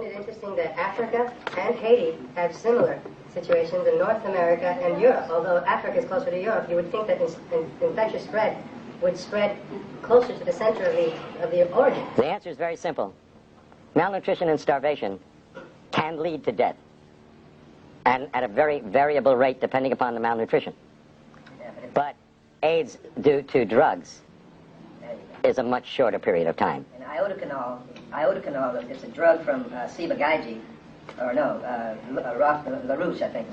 Isn't it interesting that Africa and Haiti have similar situations in North America and Europe? Although Africa is closer to Europe, you would think that infectious spread would spread closer to the center of the origin. The answer is very simple. Malnutrition and starvation can lead to death, and at a very variable rate depending upon the malnutrition. But AIDS due to drugs is a much shorter period of time. And iodocanol is a drug from Ciba-Geigy, or no, LaRouche, I think.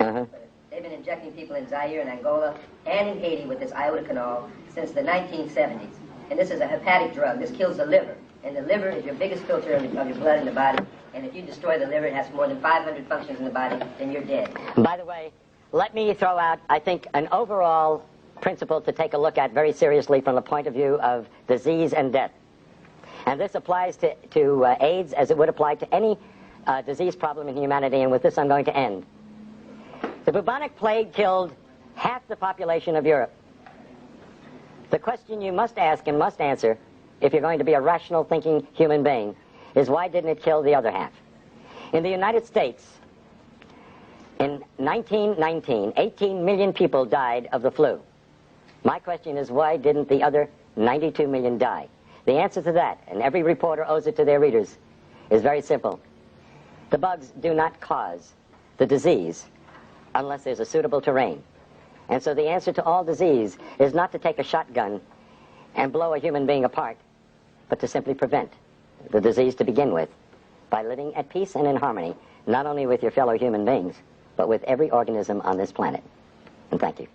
They've been injecting people in Zaire and Angola and in Haiti with this iodocanol since the 1970s. And this is a hepatic drug. This kills the liver. And the liver is your biggest filter of your blood in the body. And if you destroy the liver, it has more than 500 functions in the body, then you're dead. By the way, let me throw out, I think, an overall principle to take a look at very seriously from the point of view of disease and death. And this applies to AIDS as it would apply to any disease problem in humanity, and with this I'm going to end. The bubonic plague killed half the population of Europe. The question you must ask and must answer, if you're going to be a rational thinking human being, is why didn't it kill the other half? In the United States, in 1919, 18 million people died of the flu. My question is, why didn't the other 92 million die? The answer to that, and every reporter owes it to their readers, is very simple. The bugs do not cause the disease unless there's a suitable terrain. And so the answer to all disease is not to take a shotgun and blow a human being apart, but to simply prevent the disease to begin with by living at peace and in harmony, not only with your fellow human beings, but with every organism on this planet. And thank you.